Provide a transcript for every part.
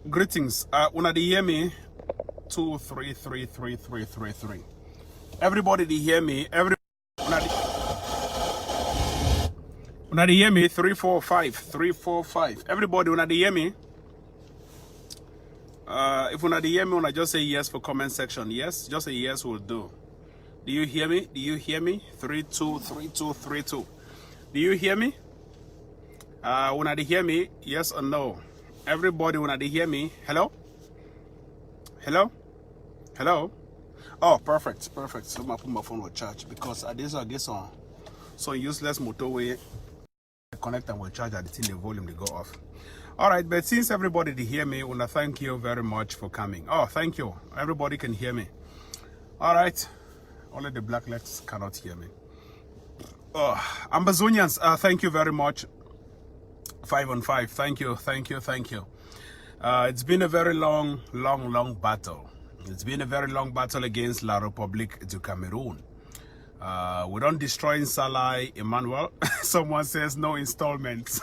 Greetings. Una di hear me? 2333333. Everybody di hear me? Una di hear me? 345. Everybody una di hear me? If una di hear me, una just say yes for comment section. Yes, just say yes will do. Do you hear me? Do you hear me? 323232. Do you hear me? Una di hear me? Yes or no? Everybody wanna hear me? Hello? Hello? Hello? Oh, perfect. So I'm gonna put my phone on charge because I guess on so useless motorway connect and will charge at the thing the volume to go off. Alright, but since everybody did hear me, I wanna thank you very much for coming. Oh, thank you. Everybody can hear me. Alright. Only the black legs cannot hear me. Oh, Ambazonians, thank you very much. 5 on 5. Thank you. It's been a very long battle. It's been a very long battle against La République du Cameroon. We don't destroy Salah Emmanuel. Someone says no installments.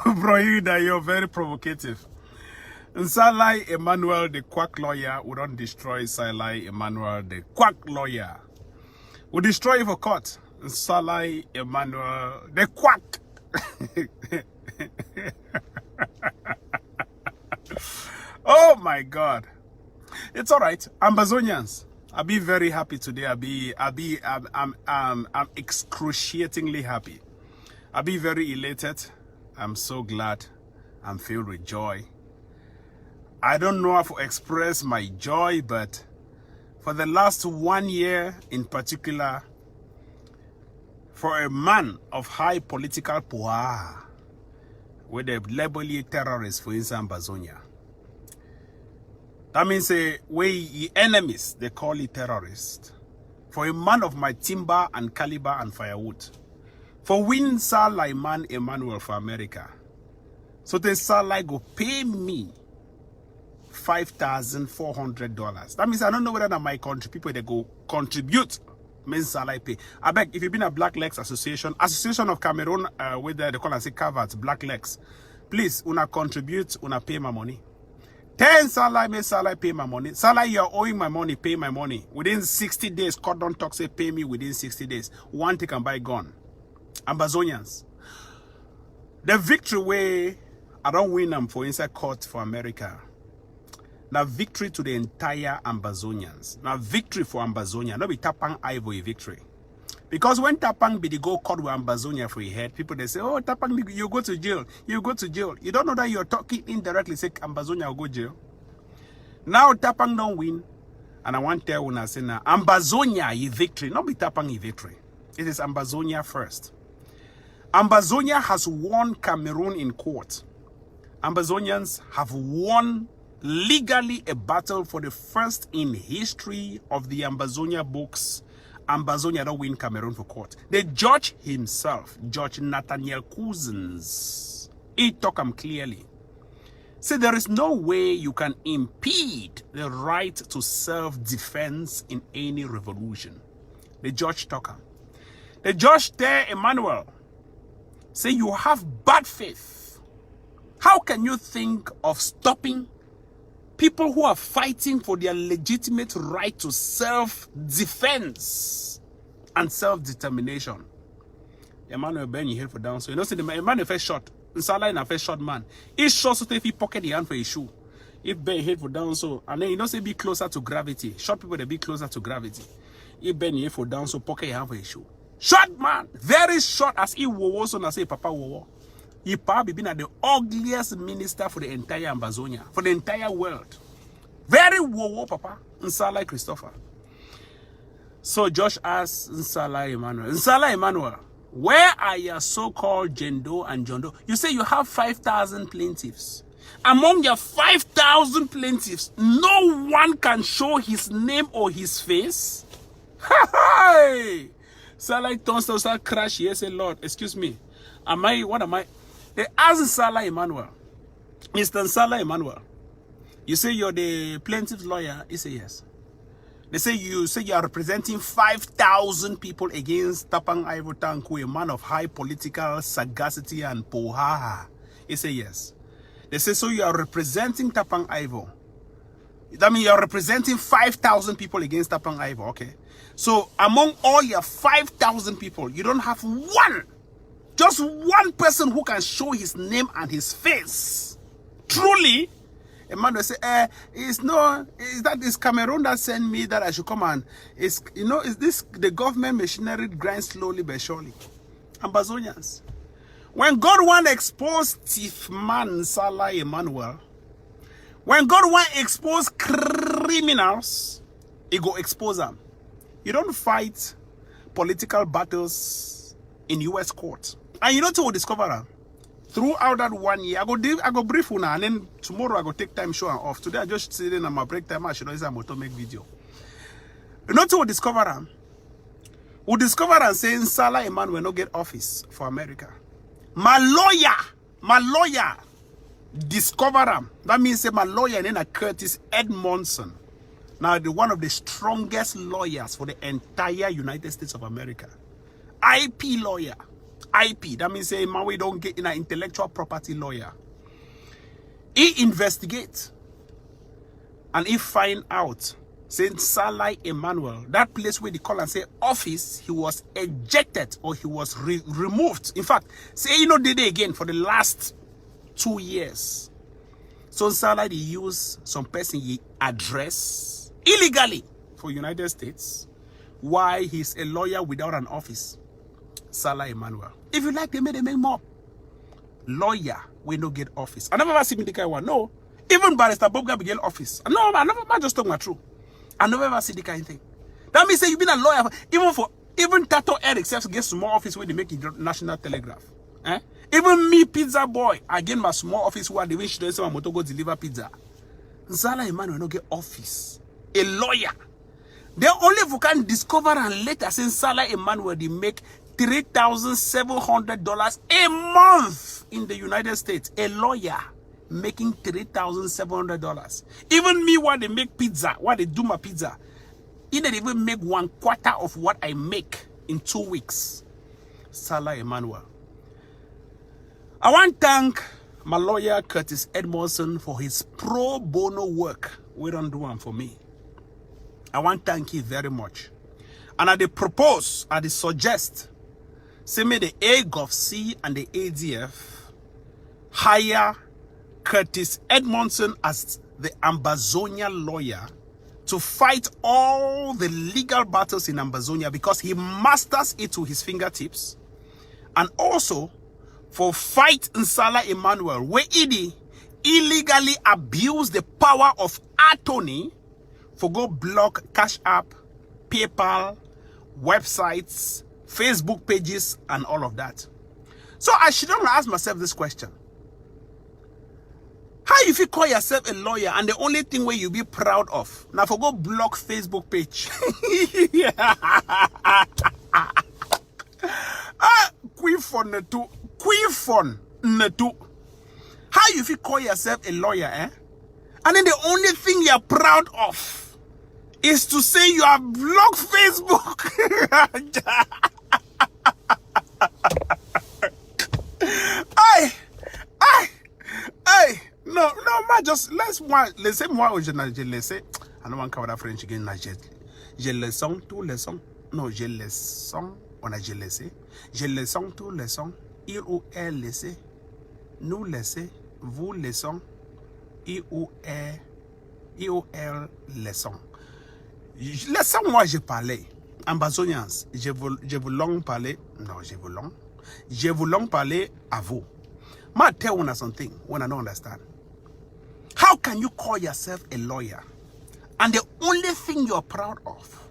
Bro, you're very provocative. Salah Emmanuel, the quack lawyer, we don't destroy Salah Emmanuel, the quack lawyer. We destroy for court. Salah Emmanuel, the quack. Oh my God. It's all right. Ambazonians, I'll be very happy today. I'm excruciatingly happy. I'll be very elated. I'm so glad. I'm filled with joy. I don't know how to express my joy, but for the last 1 year in particular, for a man of high political power, with a label terrorist for instance, Ambazonia. That means we enemies, they call it terrorist. For a man of my timber and caliber and firewood. For win Salah man Emmanuel for America. So the Salah go pay me $5,400. That means I don't know whether my country people they go contribute. Means Salah pay. I beg if you've been a Black Legs Association of Cameroon, with they call and say covered Black Legs. Please, una contribute, una pay my money. 10 Salah, may Salah pay my money. Salah, you're owing my money, pay my money. Within 60 days, court don't talk, say pay me within 60 days. One take and buy gun. Ambazonians. The victory way, I don't win them for inside court for America. Now victory to the entire Ambazonians. Now victory for Ambazonia. Not be Tapang Ivory victory. Because when Tapang be the go court with Ambazonia for your head, people they say, oh Tapang, you go to jail. You go to jail. You don't know that you're talking indirectly, say Ambazonia will go jail. Now Tapang don't win. And I want to tell you, say now, Ambazonia is victory. Not be Tapang is victory. It is Ambazonia first. Ambazonia has won Cameroon in court. Ambazonians have won legally a battle for the first in history of the Ambazonia books. Ambazonia don't win Cameroon for court. The judge himself, Judge Nathaniel Cousins, he talk him clearly. Say there is no way you can impede the right to self-defense in any revolution. The judge talk him. The judge there, Emmanuel, say you have bad faith. How can you think of stopping people who are fighting for their legitimate right to self-defense and self-determination? Emmanuel Ben, you head for down. So you know, see the Emmanuel first shot. Salah in a first shot man. He shot so if he pocket the hand for his shoe. If Ben head for down so, and then you know say be closer to gravity. Short people they be closer to gravity. If Ben head for down so pocket your hand for his shoe. Short man, very short as he was on say Papa Wowo. He probably been at the ugliest minister for the entire Ambazonia, for the entire world. Very wowo, Papa. Nsala Christopher. So Josh asked Nsala Emmanuel. Nsala Emmanuel, Where are your so-called Jendo and Jondo? You say you have 5,000 plaintiffs. Among your 5,000 plaintiffs, no one can show his name or his face? Hey! Salah Tonsta start crash. Yes, Lord. Excuse me. What am I? They asked Salah Emmanuel. Mr. Salah Emmanuel. You say you're the plaintiff's lawyer. He say yes. They say you are representing 5,000 people against Tapang Tanku, a man of high political sagacity and pohaha. He say yes. They say so you are representing Tapang Ivo. That means you are representing 5,000 people against Tapang Ivo. Okay. So among all your 5,000 people, you don't have one, just one person who can show his name and his face. Truly. A man will say, is that Cameroon that sent me that I should come and, is this the government machinery grinds slowly but surely? Ambazonians. When God want to expose thief man Salah Emmanuel, when God want to expose criminals, he go expose them. You don't fight political battles in US court. And you know what will discover them? Throughout that 1 year, I go brief una, and then tomorrow I go take time show and off. Today I just sit in on my break time. I should use a motor make video. You know what we'll discover them? We'll discover and saying Salah Emmanuel will not get office for America. My lawyer discover them. That means say my lawyer name is Curtis Edmondson. Now one of the strongest lawyers for the entire United States of America. IP lawyer. IP, that means say man we don't get in an intellectual property lawyer. He investigates and he find out saying Salah Emmanuel, that place where they call and say office, he was ejected or he was removed. In fact, say did it again for the last 2 years. So Salah they use some person he address illegally for United States. Why he's a lawyer without an office. Salah Emmanuel. If you like, they make more. Lawyer, we no get office. I never see me the guy one. No. Even Barrister Bob Gabi get office. No, I never just talk my truth. I never ever see the kind of thing. That means say you've been a lawyer even Tato Eric self gets small office where they make it National Telegraph. Even me, pizza boy, I get my small office where they wish to say my motor go deliver pizza. Salah Emmanuel no get office. A lawyer. They only if you can discover and later say Salah Emmanuel they make $3,700 a month in the United States. A lawyer making $3,700. Even me, when they make pizza, when they do my pizza, he didn't even make 1/4 of what I make in 2 weeks. Salah Emmanuel. I want to thank my lawyer Curtis Edmondson for his pro bono work. We don't do one for me. I want to thank you very much. And I propose, I suggest, say me the AGOVC and the ADF hire Curtis Edmondson as the Ambazonia lawyer to fight all the legal battles in Ambazonia because he masters it to his fingertips. And also for fight in Salah Emmanuel where he illegally abused the power of attorney for go block Cash App, PayPal, websites, Facebook pages, and all of that. So I shouldn't ask myself this question. How if you call yourself a lawyer and the only thing where you be proud of, now for go block Facebook page. How if you call yourself a lawyer, and then the only thing you're proud of is to say you have blocked Facebook. No, just let's say moi aujourd'hui, je laisse. I don't want to cover French again. Je leçon tout leçon. Non, je leçon. On a je laissé. Je leçon tout leçon. Il ou elle laissé. Nous laissez. Vous laissons. Il ou elle laissons. Laissez-moi je parler. Ambazonians, je vous long parler. Non, je vous long parler à vous. Ma tell you something when I don't understand. How can you call yourself a lawyer and the only thing you're proud of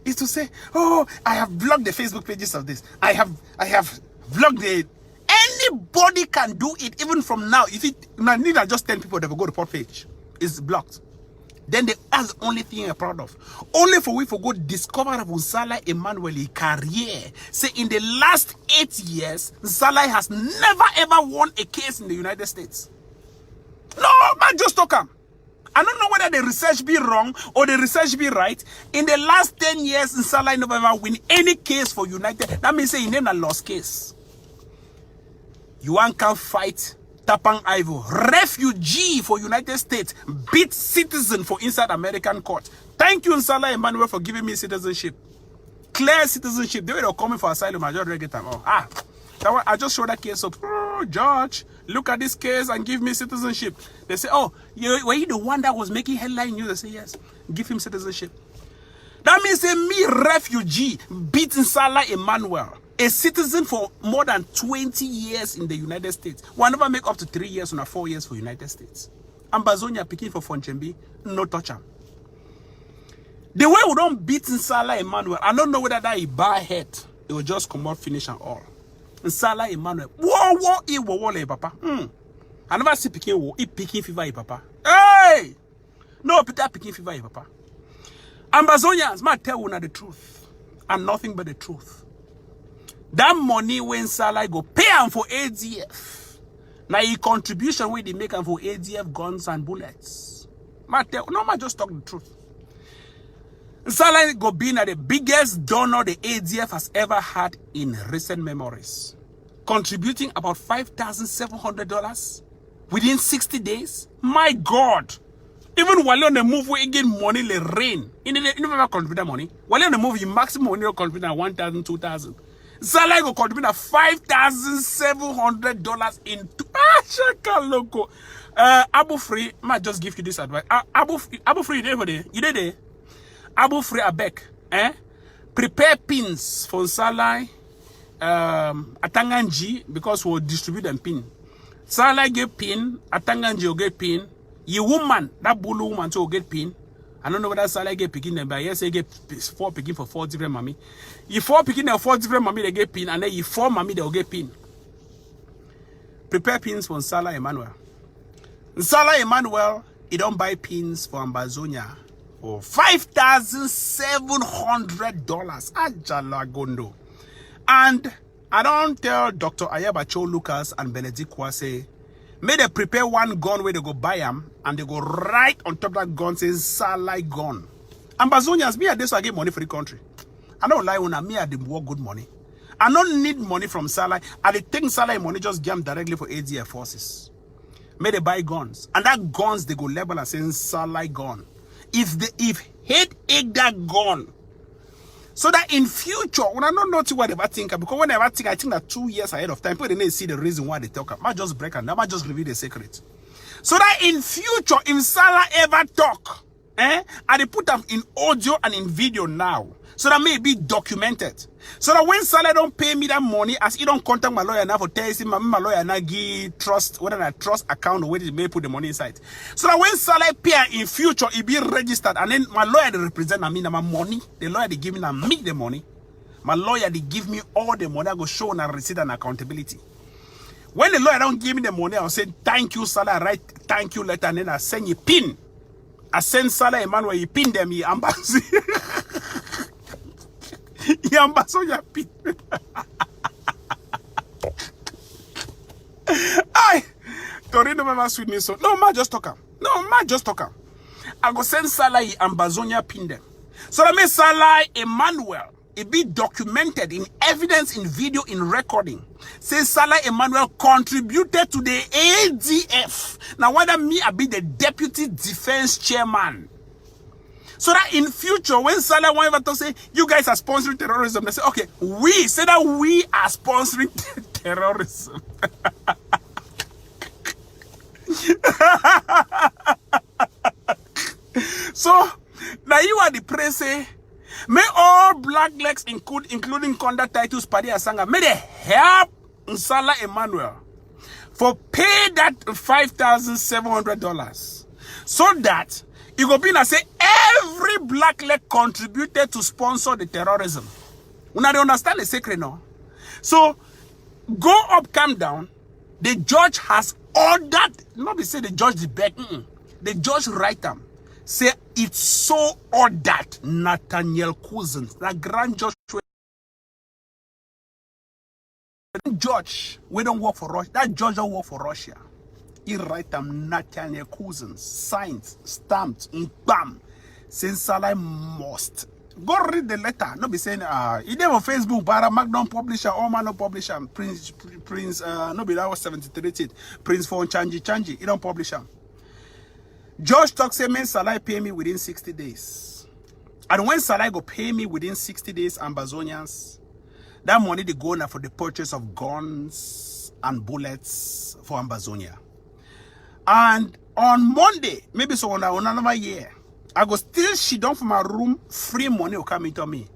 is to say, oh, I have blocked the Facebook pages of this. I have blocked the... Anybody can do it, even from now. If it need just 10 people that will go to report page, it's blocked. Then that's the only thing you're proud of. Only for we for go discover of Nsala Emmanuel career. Say in the last 8 years, Nsala has never ever won a case in the United States. No, man, just talk him. I don't know whether the research be wrong or the research be right. In the last 10 years, Nsala never ever win any case for United. That means say he named a lost case. You can't fight Tapang Ivo, refugee for United States, beat citizen for inside American court. Thank you, Nsala Emmanuel, for giving me citizenship. Clear citizenship. They were coming for asylum. I just get them. I just showed that case up. Oh, Judge, look at this case and give me citizenship. They say, oh, were you the one that was making headline news? They say, yes, give him citizenship. That means me, refugee, beat Nsala Emmanuel, a citizen for more than 20 years in the United States. We'll never make up to 3 years or 4 years for United States. Ambazonia picking for Fonchembi, no touch him. The way we don't beat Nsala Emmanuel, I don't know whether that is bad head. It will just come out, finish and all. Nsala Emmanuel, whoa, papa. I never see picking wo, picking fever, papa. Hey! No, Peter picking fever, papa. Ambazonians, might tell you the truth. And nothing but the truth. That money when Nsala go pay him for ADF. Now he contribution when they make him for ADF guns and bullets. No, just talk the truth. Nsala go being the biggest donor the ADF has ever had in recent memories. Contributing about $5,700 within 60 days. My God. Even while on the move, we get money le rain. You never contribute that money. While on the move, you maximum money you contribute at 1,000, 2,000. Nsala go contribute at $5,700 in shaka loco. Abu Free, might just give you this advice. Abu Free, you there? Abu Free Abek, prepare pins for Nsala Atanganji because we'll distribute them pin. Nsala get pin, Atanganji will get pin. You woman, that blue woman too will get pin. I don't know whether Nsala get picking them, but yes, they get 4 picking for 4 different mommy. You 4 picking them 4 different mommy, they get pin, and then you 4 mommy, they'll get pin. Prepare pins for Nsala Emmanuel. Nsala Emmanuel, he don't buy pins for Ambazonia for $5,700. Ajala Gondo. And I don't tell Dr. Ayabacho Lucas and Benedict Kwase, may they prepare one gun where they go buy them and they go right on top of that gun says Nsala gun. Ambazonians, me at this I get money for the country. I don't lie when me at the work good money. I don't need money from Nsala. I take Nsala money just give them directly for ADF forces. May they buy guns. And that guns they go label and say Nsala gun. If hate egg that gun. So that in future, when I don't know what they think, because when I think that 2 years ahead of time, people didn't see the reason why they talk. I might just break and I might just reveal the secret. So that in future, if Nsala ever talk, and they put them in audio and in video now, so that may be documented. So that when Nsala don't pay me that money, as he don't contact my lawyer now for telling him, my lawyer now give trust, whether I trust account or where they may put the money inside. So that when Nsala pay in future, it be registered, and then my lawyer they represent me my money. The lawyer they give me the money. My lawyer they give me all the money. I go show on a receipt and accountability. When the lawyer don't give me the money, I'll say thank you, Nsala. Write thank you letter, and then I send you pin. I send Nsala Emmanuel, you pin them, you embassy. Yambasoya pin. Aye. Torino mama sweet me so. No, ma just talk. I go send Nsala Ambazonia pin them. So that means Nsala Emmanuel, it be documented in evidence, in video, in recording. Say Nsala Emmanuel contributed to the ADF. Now whether me I be the deputy defense chairman. So that in future, when Nsala want to say, you guys are sponsoring terrorism, they say, okay, we say that we are sponsoring terrorism. So, now you are the press say, may all black legs including conduct titles, Paddy Asanga, may they help Nsala Emmanuel for pay that $5,700 so that You go be and say every black leg contributed to sponsor the terrorism. Una they understand the secret now. So go up, calm down. The judge has ordered, not be say the judge the back. The judge write them. Say it's so ordered. Nathaniel Cousins, the grand judge. Judge, we don't work for Russia. That judge don't work for Russia. He write them Nathaniel Cousins, signed, stamped, in bam. Since Salah must. Go read the letter. No be saying he did on Facebook, Bara Magnum publisher, Oman no publisher, Prince no be that was 73. Prince for Chanji, he don't publish him. Judge talk say men Salah pay me within 60 days. And when Salah go pay me within 60 days, Ambazonians, that money they go now for the purchase of guns and bullets for Ambazonia. And on Monday, maybe so on another year, I go still she down from my room, free money will come into me.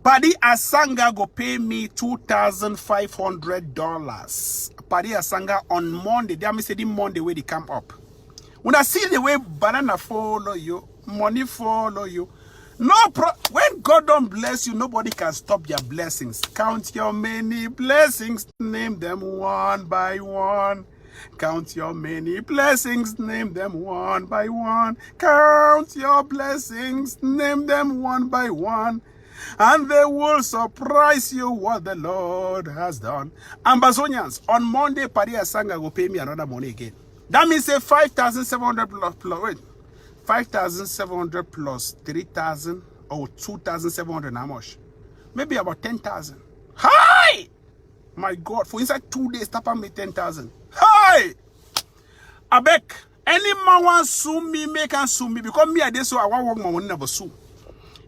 Paddy Asanga go pay me $2,500. Paddy Asanga on Monday. They me say the Monday where they come up. When I see the way banana follow you, money follow you. When God don't bless you, nobody can stop your blessings. Count your many blessings, name them one by one. Count your many blessings, name them one by one. Count your blessings, name them one by one. And they will surprise you what the Lord has done. Ambazonians, on Monday, Paddy Asanga will pay me another money again. That means say 5,700 plus, wait, 5,700 plus 3,000 or 2,700, how much? Maybe about 10,000. Hi! My God, for inside 2 days, Tapang me 10,000. Hi! I beg, any man want sue me, make and sue me. Because me, I did so, I want work my money never sue.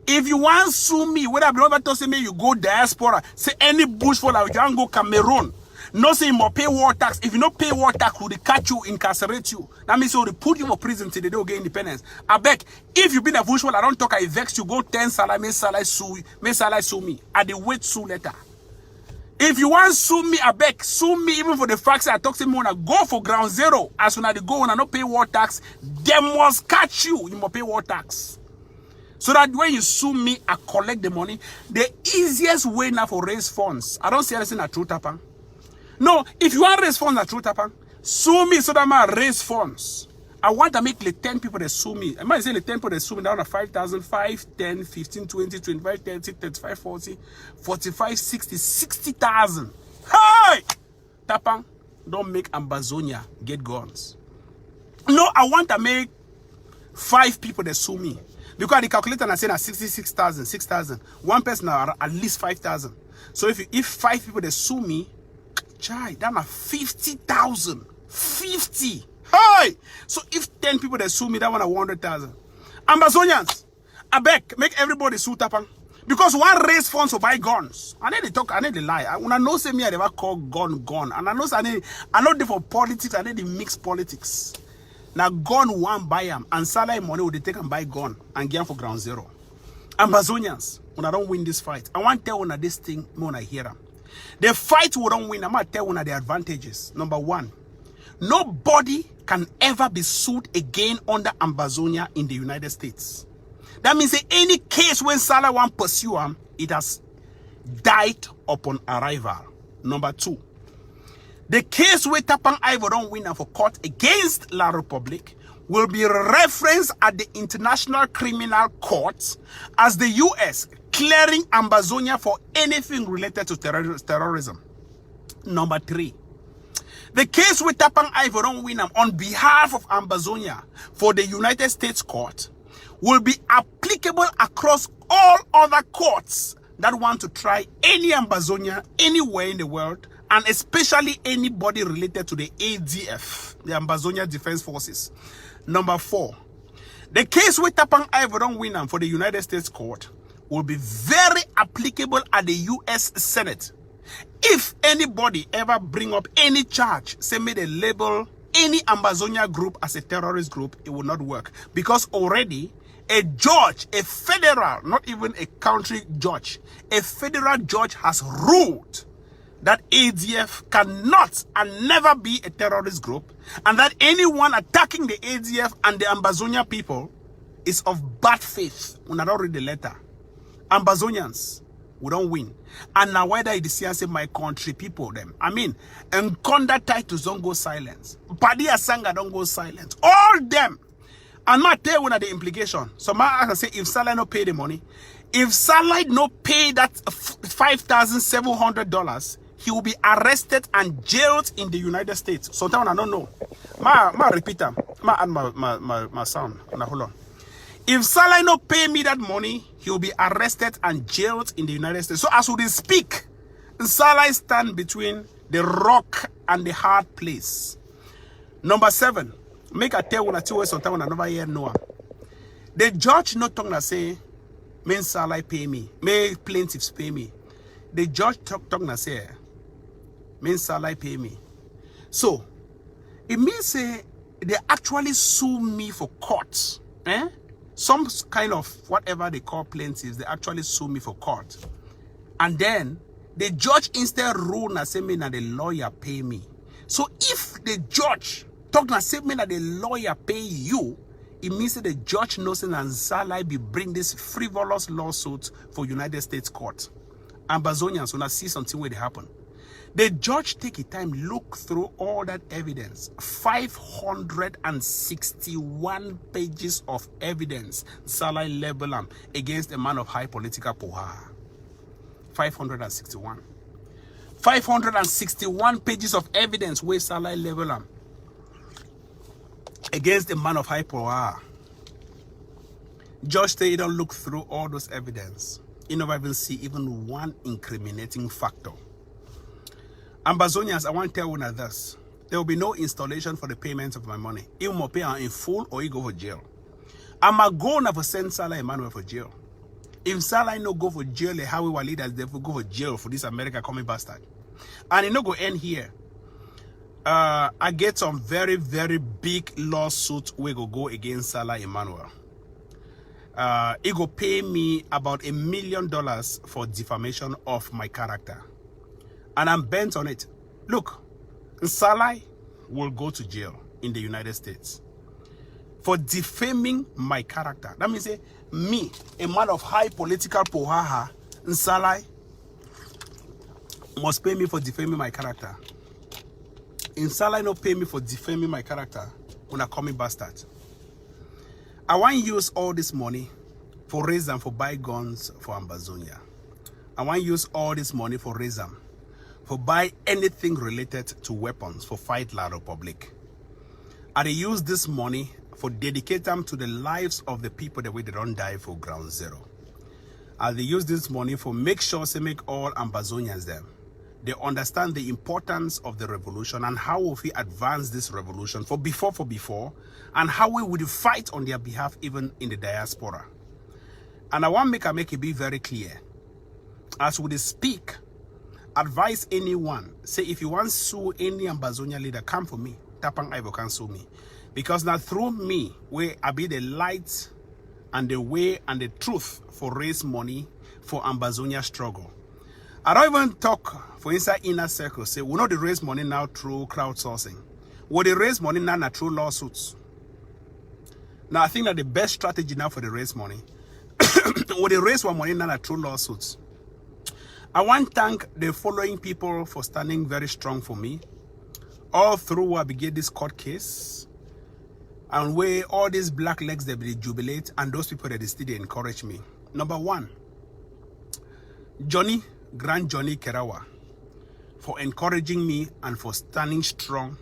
If you want sue me, whether I be to say me, you go diaspora, say any bush for like, you can go Cameroon. No say you must pay war tax. If you don't pay war tax, will they catch you, incarcerate you? That means they put you in prison till they don't get independence. I beg, if you been a bush, I don't talk, I vex you, go 10 salary, may salary sue me. I the wait sue letter. If you want sue me, I beg, sue me even for the facts I talk to me when I go for ground zero. As soon as they go and I don't pay war tax, they must catch you. You must pay war tax. So that when you sue me, I collect the money. The easiest way now for raise funds. I don't see anything at True Tapang. No, if you want to raise funds at True Tapang, sue me so that I raise funds. I want to make the 10 people that sue me. I might say the 10 people that sue me down to 5,000, 5, 10, 15, 20, 25, 30, 35, 40, 45, 60, 60,000. Hey! Tapang, don't make Ambazonia get guns. No, I want to make 5 people that sue me. Because the calculator I said 66,000, 6,000. One person at least 5,000. So if 5 people that sue me, chai, that's 50,000. 50. Hey! So if 10 people that sue me, that one 100,000. Ambazonians, I beg, make everybody sue Tapang. Because one raise funds to buy guns. I need to talk, I need to lie. When I know say me, I never call gun. And I know they for politics, I need to mix politics. Now gun one buy them and salary money will they take and buy gun and get for ground zero. Ambazonians, when I don't win this fight, I want to tell you this thing when I hear them. The fight we don't win, I'm going to tell you the advantages. Number 1, nobody can ever be sued again under Ambazonia in the United States. That means that any case when Salah want pursue him, it has died upon arrival. Number 2, the case where Tapang Ivor don't win for court against La Republic will be referenced at the International Criminal Court as the U.S. clearing Ambazonia for anything related to terrorism. Number 3, the case with Tapang Ivor don't win on behalf of Ambazonia for the United States court will be applicable across all other courts that want to try any Ambazonia anywhere in the world, and especially anybody related to the ADF, the Ambazonia Defense Forces. Number 4, the case with Tapang Ivor don't win for the United States court will be very applicable at the U.S. Senate. If anybody ever bring up any charge, say me they label any Ambazonia group as a terrorist group, it will not work. Because already a judge, a federal, not even a country judge, a federal judge has ruled that ADF cannot and never be a terrorist group, and that anyone attacking the ADF and the Ambazonia people is of bad faith. When I don't read the letter. Ambazonians, we don't win. And now whether it is say my country people them. I mean, and Conda titles don't go silent. Padia Sanga don't go silent. All them. And not tell you the implication. So I say if Salah no pay the money, if Salah no pay that $5,700, he will be arrested and jailed in the United States. Sometimes I don't know. Ma repeat them. Ma add my sound. Now hold on. If Salah no pay me that money, he will be arrested and jailed in the United States. So as we speak, Salah stand between the rock and the hard place. Number 7, make a tell when I tell you sometimes when I never hear no. The judge not talking to say, may Salah pay me, may plaintiffs pay me. The judge talking to say, may Salah pay me. So it means say they actually sue me for court. Some kind of whatever they call plaintiffs, they actually sue me for court. And then the judge instead rule and say me that the lawyer pay me. So if the judge talk and say me that the lawyer pay you, it means that the judge knows that Salah be bring this frivolous lawsuit for United States court. And Bazonians when I see something where they happen. The judge take a time, look through all that evidence. 561 pages of evidence Salah level against a man of high political power. 561. 561 pages of evidence where Salah level against a man of high power. Judge say he don't look through all those evidence. He never even see even one incriminating factor. Ambazonians, I want to tell you this. There will be no installation for the payment of my money. You must pay in full or you go for jail. I'm a go for send Salah Emmanuel for jail. If Salah no go for jail, how we leaders they will go for jail for this America coming bastard. And it no go end here. I get some very, very big lawsuit we go against Salah Emmanuel. He go pay me about $1 million for defamation of my character. And I'm bent on it. Look, Salah will go to jail in the United States for defaming my character. That means me, a man of high political power, Salah must pay me for defaming my character. If Salah no pay me for defaming my character, when I coming bastard. I want to use all this money for raise them for buy guns for Ambazonia. I want to use all this money for raise them for buy anything related to weapons for fight La Republic. I use this money for dedicate them to the lives of the people that we don't die for ground zero. I use this money for make sure they make all Ambazonians them. They understand the importance of the revolution and how we advance this revolution for before, and how we would fight on their behalf even in the diaspora. And I want to make it be very clear. As we speak, advise anyone, say if you want to sue any Ambazonia leader, come for me. Tapang Ivo can sue me. Because now through me, where I be the light and the way and the truth for raise money for Ambazonia struggle. I don't even talk for inside inner circle. Say we know they raise money now through crowdsourcing. Will they raise money now through lawsuits? Now I think that the best strategy now for the raise money, will they raise one money now through lawsuits? I want to thank the following people for standing very strong for me. All through I began this court case. And where all these black legs that they jubilate and those people that they still encourage me. Number 1, Grand Johnny Kerawa, for encouraging me and for standing strong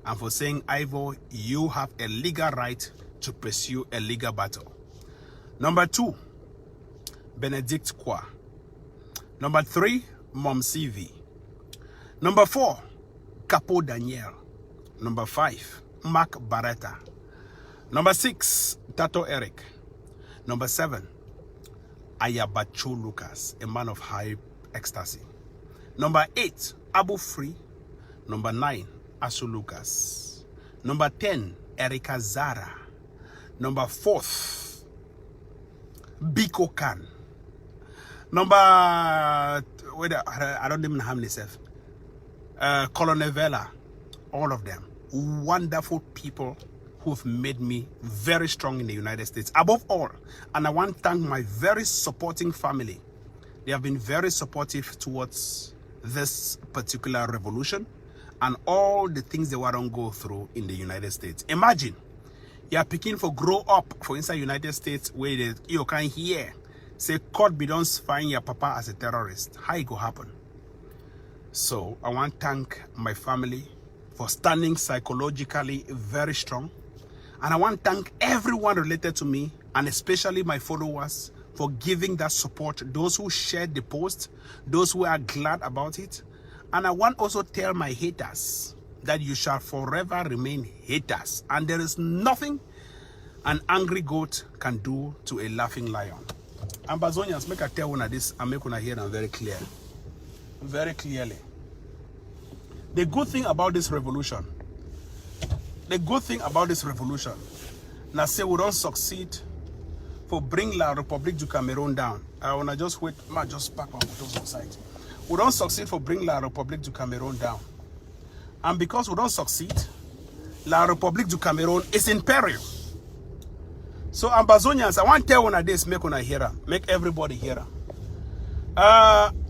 and for saying, Ivo, you have a legal right to pursue a legal battle. Number 2, Benedict Kwa. Number 3, Mom CV. Number 4, Capo Daniel. Number 5, Mark Barretta. Number 6, Tato Eric. Number 7, Ayabacho Lucas, a man of high ecstasy. Number 8, Abu Free. Number 9, Asu Lucas. Number 10, Erika Zara. Number 4th, Biko Khan. Number, wait, I don't even have myself. Colonel Vela, all of them, wonderful people who have made me very strong in the United States. Above all, and I want to thank my very supporting family. They have been very supportive towards this particular revolution and all the things they want to go through in the United States. Imagine, you are picking for grow up for inside United States where you can hear, say, court be don't find your papa as a terrorist. How it go happen? So I want to thank my family for standing psychologically very strong. And I want to thank everyone related to me, and especially my followers, for giving that support, those who shared the post, those who are glad about it. And I want also tell my haters that you shall forever remain haters. And there is nothing an angry goat can do to a laughing lion. Ambazonians, make I tell one of this and make one hear them very clear. Very clearly. The good thing about this revolution, now say we don't succeed for bring La Republique du Cameroon down. I wanna just wait, I just back on those on site. We don't succeed for bring La Republique du Cameroon down. And because we don't succeed, La Republique du Cameroon is in peril. So Ambazonians, I want to tell one of this, make one hear them, make everybody hear them.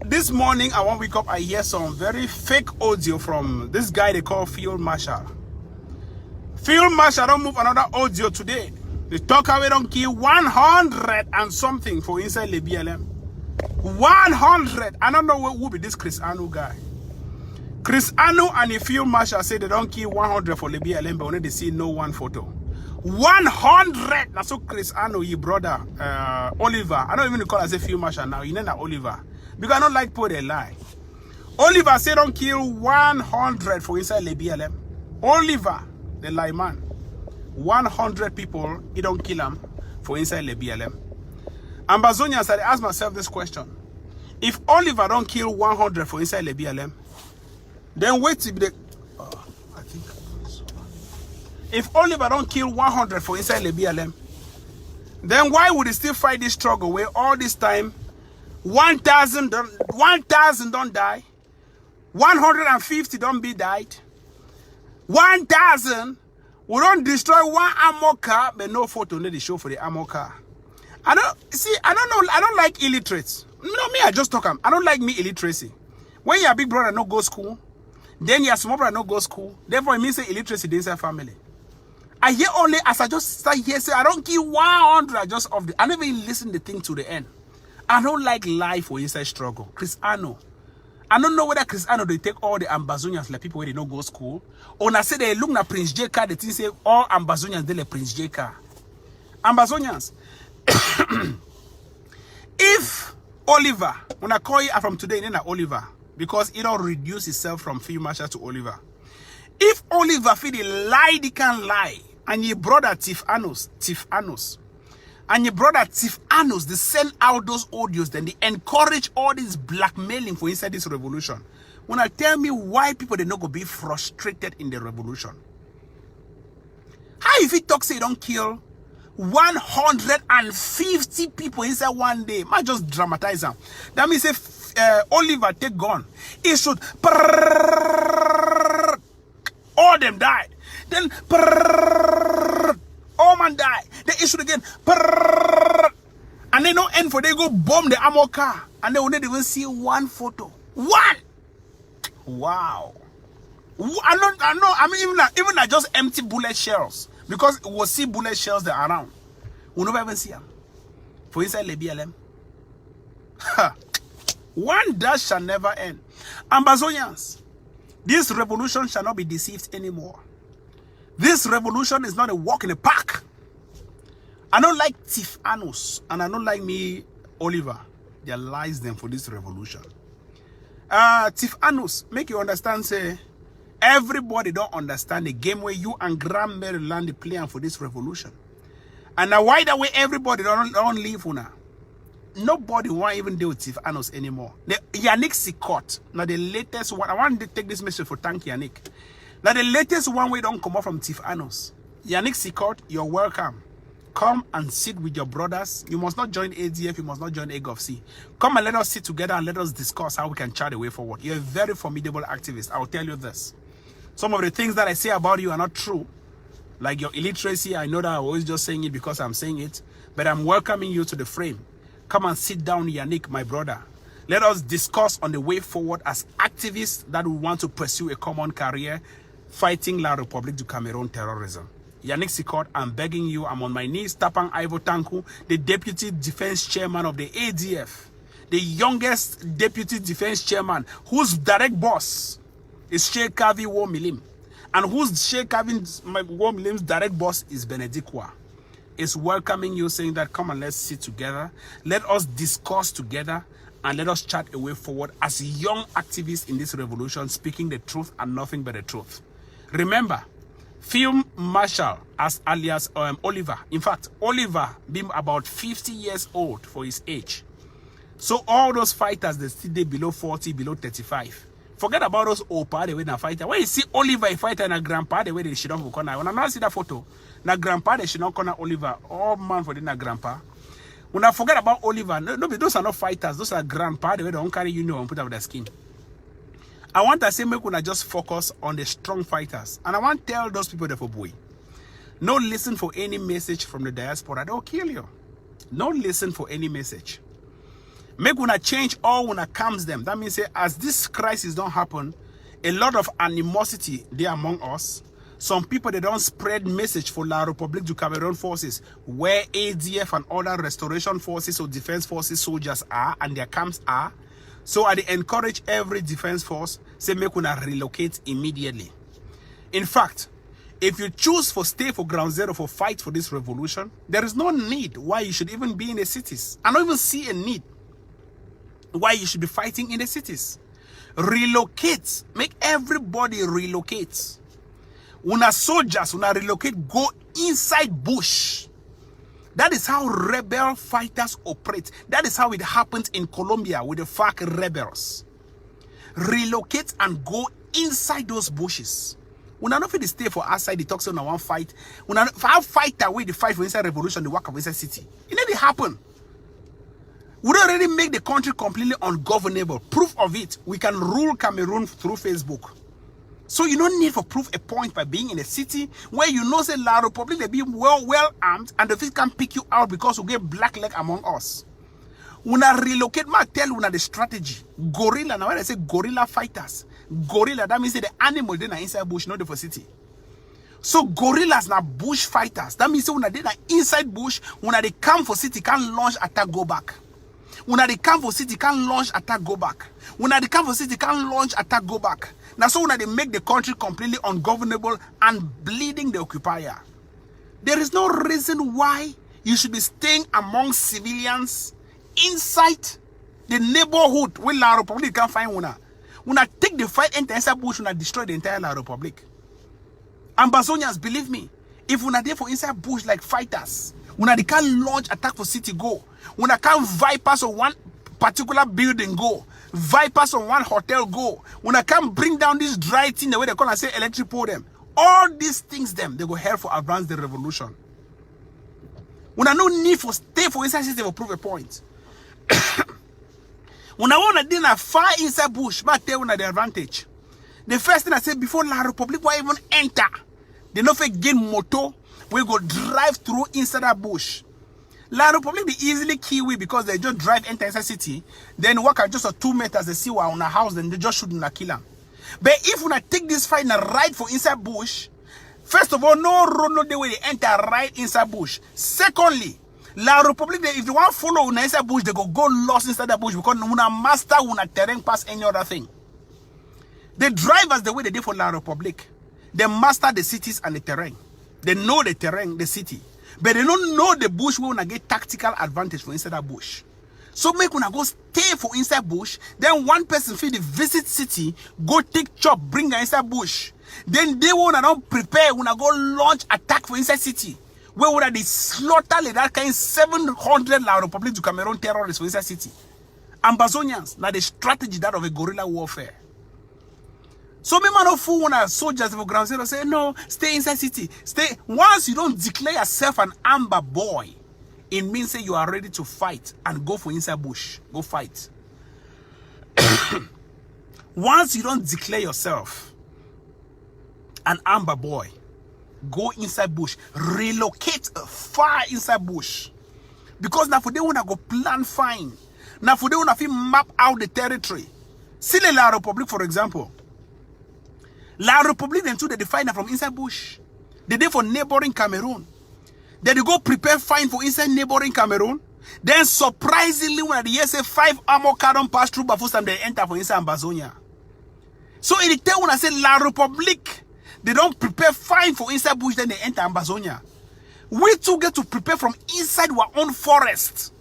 This morning, I want to wake up, I hear some very fake audio from this guy they call Field Marshal. Field Marshal don't move another audio today. The talker we don't kill 100 and something for inside the BLM. 100. I don't know who will be this Chris Anu guy. Chris Anu and the Field Marshal say they don't kill 100 for the BLM, but only they see no one photo. 100. That's so Chris Anu, your brother, Oliver. I don't even call as a Field Marshal now. You know that Oliver. Because I don't like put a lie. Oliver say don't kill 100 for inside the BLM. Oliver, the lie man. 100 people, he don't kill them for inside the BLM. Ambazonians, I ask myself this question. If Oliver don't kill 100 for inside the BLM, then wait till the... I think... If Oliver don't kill 100 for inside the BLM, then why would he still fight this struggle where all this time 1,000 don't die, 150 don't be died, 1,000 we don't destroy one armor car, but no photo need to show for the armor car. I don't like illiterates. No, me, I just talk. I don't like me illiteracy. When your big brother no go school, then your small brother no go school. Therefore, it means say illiteracy inside family. I hear only as I just start here say I don't kill 100. I just of the. I never even listen the thing to the end. I don't like life or inside struggle. Chris Ano. I don't know whether Chris Ano they take all the Ambazonians like people where they don't go school. Or I say they look at Prince J car, they think say all Ambazonians they like Prince J car. Ambazonians. If Oliver, when I call you from today, then Oliver, because it all reduce itself from Field Marshal to Oliver. If Oliver feel the lie, they can lie, and your brother Tiff Anos, and your brother Tiff Anos, they send out those audios, then they encourage all this blackmailing for inside this revolution. When I tell me why people they not go be frustrated in the revolution. How if he talk say don't kill 150 people inside one day? Might just dramatize them. That means if Oliver take gun, he should all them died. Then all man die. Then he should again and they no end for they go bomb the ammo car and they will not even see one photo. One. Wow. I mean even not just empty bullet shells. Because we'll see bullet shells that are around. We'll never even see them. For inside the BLM. One dash shall never end. Ambazonians, this revolution shall not be deceived anymore. This revolution is not a walk in the park. I don't like Tiff Anos and I don't like me, Oliver. They lies them for this revolution. Tiff Anos, make you understand, say, everybody don't understand the game where you and Grand Maryland are playing for this revolution. And now why that way everybody don't leave now? Nobody want even deal with Tiff Anos anymore. The Yannick Sikot, now the latest one. I want to take this message for thank Yannick. Now the latest one we don't come out from Tiff Anos. Yannick Sikot, you're welcome. Come and sit with your brothers. You must not join ADF, you must not join AGOFC. Come and let us sit together and let us discuss how we can chart a way forward. You're a very formidable activist. I'll tell you this. Some of the things that I say about you are not true. Like your illiteracy, I know that I'm always just saying it because I'm saying it, but I'm welcoming you to the frame. Come and sit down, Yannick, my brother. Let us discuss on the way forward as activists that will want to pursue a common career fighting La République du Cameroon terrorism. Yannick Sikot, I'm begging you, I'm on my knees. Tapang Tanku, the Deputy Defense Chairman of the ADF, the youngest Deputy Defense Chairman, whose direct boss is Sheikh Kavi Womilim, and whose Sheikh Kavi Womilim's direct boss is Benedictwa, is welcoming you, saying that come and let's sit together, let us discuss together, and let us chart a way forward as young activists in this revolution, speaking the truth and nothing but the truth. Remember, Field Marshal as alias Oliver. In fact, Oliver being about 50 years old for his age. So all those fighters that still they below 40, below 35. Forget about those old party when they fighter. When you see Oliver a fighter and a grandpa, the way they should not corner. When I now see that photo, na grandpa they should not corner Oliver. Oh man for the na grandpa. When I forget about Oliver, no, those are not fighters. Those are grandpa the way they don't carry uniform and put up their skin. I want to say, make una just focus on the strong fighters. And I want to tell those people that for boy, no listen for any message from the diaspora. They'll kill you. No listen for any message. Make una change all when it comes them. That means, say, as this crisis don't happen, a lot of animosity there among us. Some people, they don't spread message for La République du Cameroon forces, where ADF and other restoration forces or defense forces soldiers are, and their camps are. So I encourage every defense force, say make una relocate immediately. In fact, if you choose for stay for ground zero for fight for this revolution, there is no need why you should even be in the cities. I don't even see a need why you should be fighting in the cities. Relocate. Make everybody relocate. Una soldiers, una relocate, go inside bush. That is how rebel fighters operate. That is how it happens in Colombia with the FARC rebels. Relocate and go inside those bushes. When I not fit stay for outside the talks on one fight. When I fight away the fight for inside revolution, the work of inside city. It never happen. We don't already make the country completely ungovernable. Proof of it, we can rule Cameroon through Facebook. So you don't need for proof a point by being in a city where you know say La République they be well armed and the fish can pick you out because we get black leg among us. Una relocate, ma tell una the strategy. Gorilla, now when I say gorilla fighters, gorilla, that means the animal they na inside bush, not the city. So gorillas na bush fighters. That means una they na inside bush, una they come for city can launch attack go back. Una they come for city can launch attack go back. Una they come for city can launch attack go back. Now so when they make the country completely ungovernable and bleeding the occupier. There is no reason why you should be staying among civilians inside the neighborhood where La République can find una. Una take the fight enter inside bush, una destroy the entire La République. Ambazonians, believe me, if una there for inside bush like fighters, una they can launch attack for city go. Una can bypass on one particular building go. Vipers on one hotel go. When I can bring down this dry thing, the way they call and say electric pour them. All these things them, they go help for advance the revolution. When I no need for stay for inside system for prove a point. When I want to dinner far inside bush, but tell una the advantage. The first thing I said before La République will even enter, they no fit gain motor, we go drive through inside that bush. La République be easily kiwi because they just drive enter inside city, then walk at just 2 meters, they see we're on a house, then they just shoot and kill them. But if we take this fight and ride for inside bush, first of all, no road, no the way they enter right inside bush. Secondly, La République, if they want to follow inside bush, they go lost inside the bush because una master una terrain pass any other thing. The drivers, the way they did for La République, they master the cities and the terrain. They know the terrain, the city. But they don't know the bush where we get tactical advantage for inside that bush. So make una go stay for inside bush. Then one person feel the visit city, go take chop, bring her inside bush. Then they wanna don't prepare, wanna go launch attack for inside city. Where would they slaughter like that kind 700 La République du Cameroon terrorists for inside city. Ambazonians, now the strategy that of a guerrilla warfare. So me man of fool when soldiers for ground zero say no, stay inside city. Stay. Once you don't declare yourself an amber boy, it means that you are ready to fight and go for inside bush. Go fight. Once you don't declare yourself an amber boy, go inside bush, relocate far inside bush. Because now for they wanna go plan fine. Now for they wanna map out the territory. See the La Republic, for example. La Republic then too they define from inside bush. They did for neighboring Cameroon. Then they go prepare fine for inside neighboring Cameroon. Then surprisingly, when the year say 5 armor cannon pass through before time they enter for inside Ambazonia. So in the time when I say La Republic, they don't prepare fine for inside bush, then they enter Ambazonia. We too get to prepare from inside our own forest.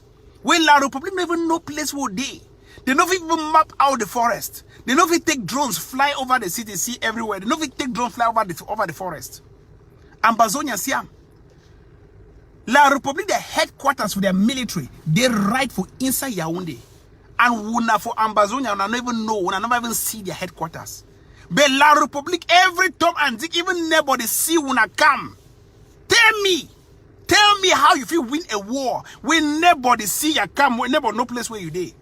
When La Republic never know place where they don't even map out the forest. They don't even take drones fly over the city, see everywhere. They don't even take drones fly over the forest. Ambazonia, Siam. La Republic, the headquarters for their military, they ride for inside Yaoundé. And una for Ambazonia, una not even know, una never even see their headquarters. But La Republic, every time and dick, even nobody see una come. Tell me how you feel win a war when nobody see you come, when nobody no place where you dey.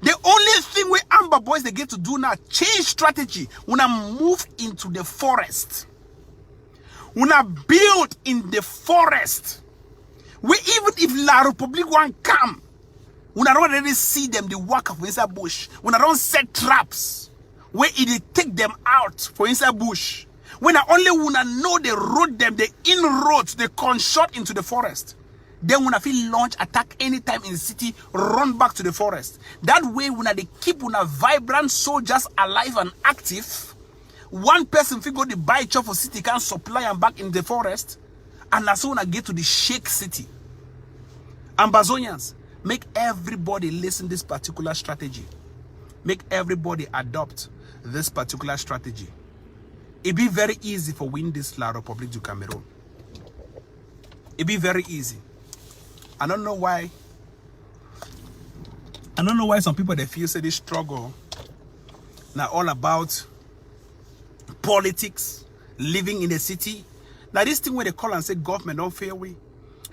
The only thing we Amber boys they get to do now, change strategy. Una move into the forest. Una build in the forest. We even if La Republic won't come, una don't already see them the work of inside bush. Una don't set traps where it take them out for inside bush. When I only wanna know the road them, the inroads, the construct into the forest. Then when I feel launch attack anytime in the city, run back to the forest. That way when they keep una vibrant soldiers alive and active, one person feel go the buy chop for city can supply and back in the forest, and that's when I get to the Sheikh city. Ambazonians, make everybody listen this particular strategy. Make everybody adopt this particular strategy. It be very easy for win this La Republic du Cameroon. It be very easy. I don't know why some people they feel say this struggle now all about politics, living in the city. Now this thing where they call and say government don't fail we.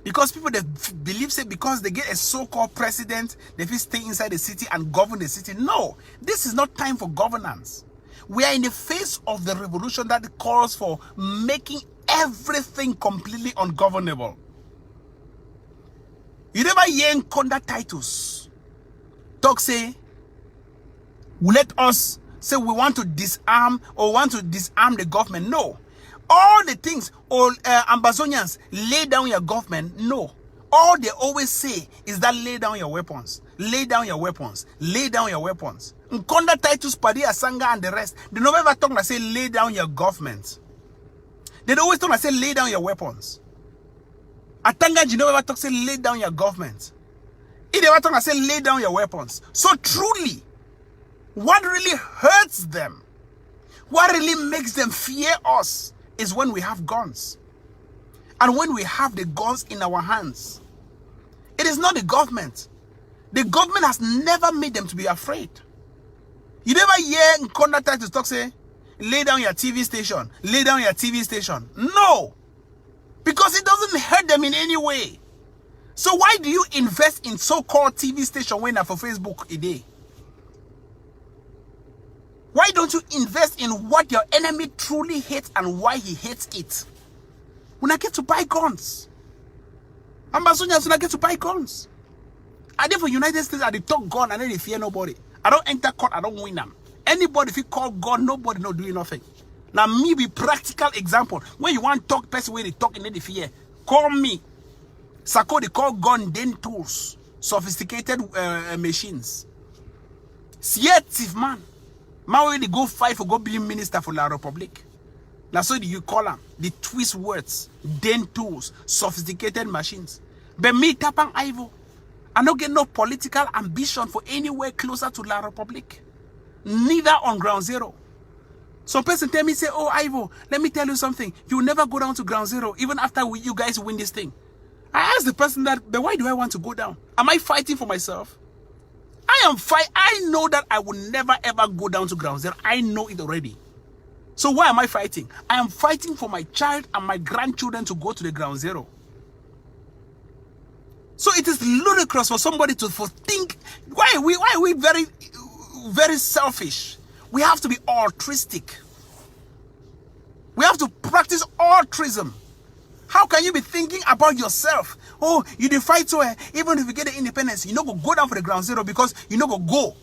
Because people they believe say because they get a so-called president, they feel stay inside the city and govern the city. No, this is not time for governance. We are in the face of the revolution that calls for making everything completely ungovernable. You never hear in Conda Titus talk say, let us say we want to disarm or want to disarm the government. No. All the things, all Ambazonians, lay down your government. No. All they always say is that lay down your weapons. Lay down your weapons. Lay down your weapons. Nkonda Titus, Padi Asanga and the rest, they never ever talk and say lay down your government. They always talk and say lay down your weapons. Atanga, you never ever talk say lay down your government. He never talk and say lay down your weapons. So truly, what really hurts them, what really makes them fear us is when we have guns. And when we have the guns in our hands. It is not the government. The government has never made them to be afraid. You never hear Nkonda Titus talk say, lay down your TV station, lay down your TV station. No. Because it doesn't hurt them in any way. So why do you invest in so-called TV station when for Facebook a day? Why don't you invest in what your enemy truly hates and why he hates it? When I get to buy guns. Ambazonians when I get to buy guns. I did for United States I talk gun and then they fear nobody. I don't enter court, I don't win them. Anybody if you call gun, nobody no doing nothing. Now me be practical example. When you want talk person where they talk in the fear, call me. Sako they call gun then tools. Sophisticated machines. Sietive man. Man where they go fight for go be minister for La Republic. Now so you call them the twist words, then tools, sophisticated machines. But me Tapang Ivo, I don't get no political ambition for anywhere closer to La Republic. Neither on ground zero. Some person tell me say, oh Ivo, let me tell you something. You will never go down to ground zero even after you guys win this thing. I asked the person that, but why do I want to go down? Am I fighting for myself? I know that I will never ever go down to ground zero. I know it already. So why am I fighting? I am fighting for my child and my grandchildren to go to the ground zero. So it is ludicrous for somebody to think, why are we very, very selfish? We have to be altruistic. We have to practice altruism. How can you be thinking about yourself? Oh, you dey fight so even if you get the independence, you no go down for the ground zero because you no go.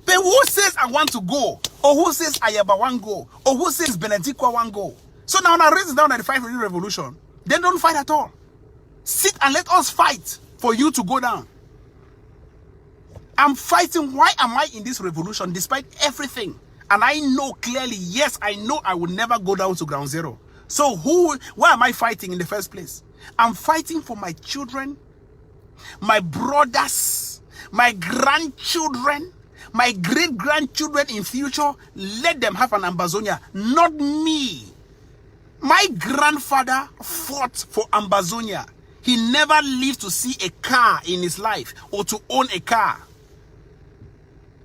But who says I want to go? Or who says Ayaba want go? Or who says Benedictwa want go? So now raise down at the fight for the revolution. Then don't fight at all. Sit and let us fight for you to go down. I'm fighting. Why am I in this revolution despite everything? And I know clearly, yes, I know I will never go down to ground zero. So why am I fighting in the first place? I'm fighting for my children, my brothers, my grandchildren, my great-grandchildren in future. Let them have an Ambazonia, not me. My grandfather fought for Ambazonia. He never lived to see a car in his life or to own a car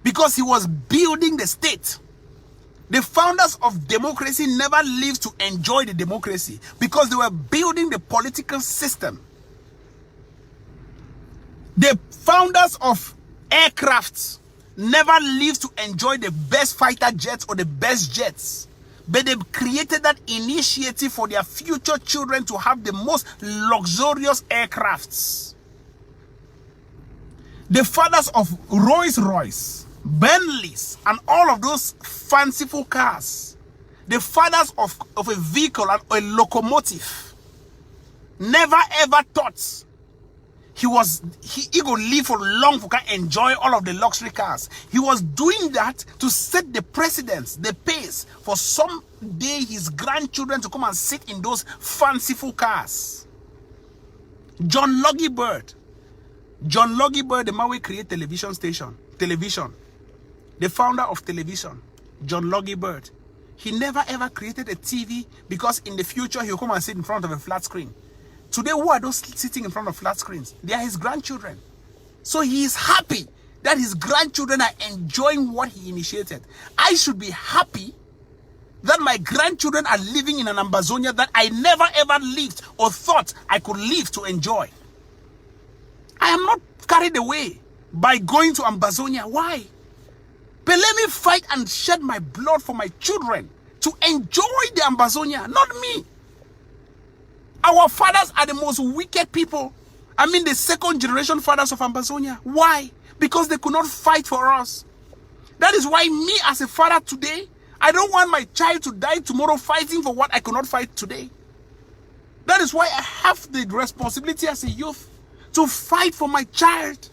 because he was building the state. The founders of democracy never lived to enjoy the democracy because they were building the political system. The founders of aircrafts never lived to enjoy the best fighter jets or the best jets, but they created that initiative for their future children to have the most luxurious aircrafts. The fathers of Rolls-Royce, Bentleys, and all of those fanciful cars, the fathers of a vehicle and a locomotive, never ever thought he could live for long for can enjoy all of the luxury cars. He was doing that to set the precedence, the pace for someday his grandchildren to come and sit in those fanciful cars. John Logie Bird, the man who created television. The founder of television, John Logie Bird, he never ever created a TV because in the future he'll come and sit in front of a flat screen. Today, who are those sitting in front of flat screens? They are his grandchildren. So he is happy that his grandchildren are enjoying what he initiated. I should be happy that my grandchildren are living in an Ambazonia that I never ever lived or thought I could live to enjoy. I am not carried away by going to Ambazonia. Why? But let me fight and shed my blood for my children to enjoy the Ambazonia, not me. Our fathers are the most wicked people. I mean the second generation fathers of Ambazonia. Why? Because they could not fight for us. That is why me as a father today, I don't want my child to die tomorrow fighting for what I could not fight today. That is why I have the responsibility as a youth to fight for my child.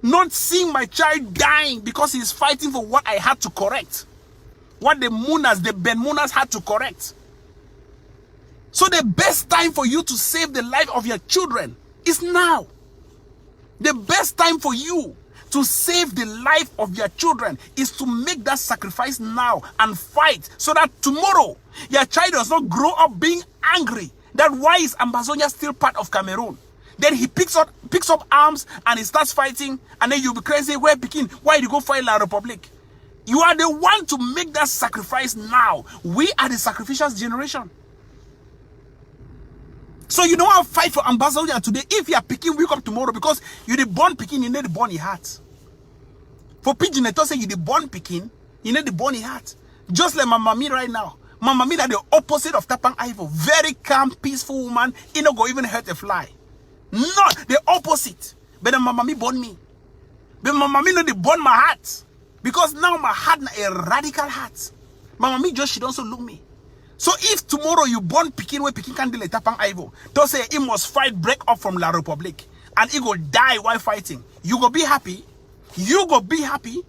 Not seeing my child dying because he's fighting for what I had to correct. What the Ben Munas had to correct. So the best time for you to save the life of your children is now. The best time for you to save the life of your children is to make that sacrifice now and fight so that tomorrow your child does not grow up being angry. That why is Ambazonia still part of Cameroon? Then he picks up arms and he starts fighting, and then you'll be crazy. Where Pekin? Why did you go fight La Republic? You are the one to make that sacrifice now. We are the sacrificial generation. So you don't have to fight for Ambazonia today. If you are Pekin, wake up tomorrow because you the born Pekin, you need the born in heart. For Pidgin, they say you the born Pekin, you need the born in heart. Just like Mama Mi right now. Mama Mi are the opposite of Tapang Ivo. Very calm, peaceful woman. You don't go even hurt a fly. Not the opposite. But the Mama Mi born me. But Mama Mi know they born my heart. Because now my heart is a radical heart. Mama Mi just should also look me. So if tomorrow you born Pekin where Pekin can't deal with Tapang Ivo, don't say he must fight, break up from La Republic, and he go die while fighting. You go be happy. You go be happy.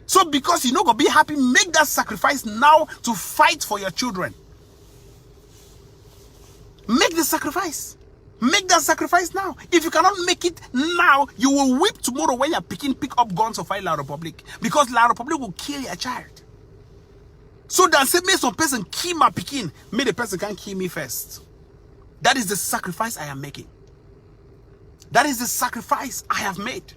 So because you know go be happy, make that sacrifice now to fight for your children. Make the sacrifice. Make that sacrifice now. If you cannot make it now, you will weep tomorrow when you're pick up guns to fight La Republic. Because La Republic will kill your child. So that say, may some person kill my Pekin, may the person can kill me first. That is the sacrifice I am making. That is the sacrifice I have made.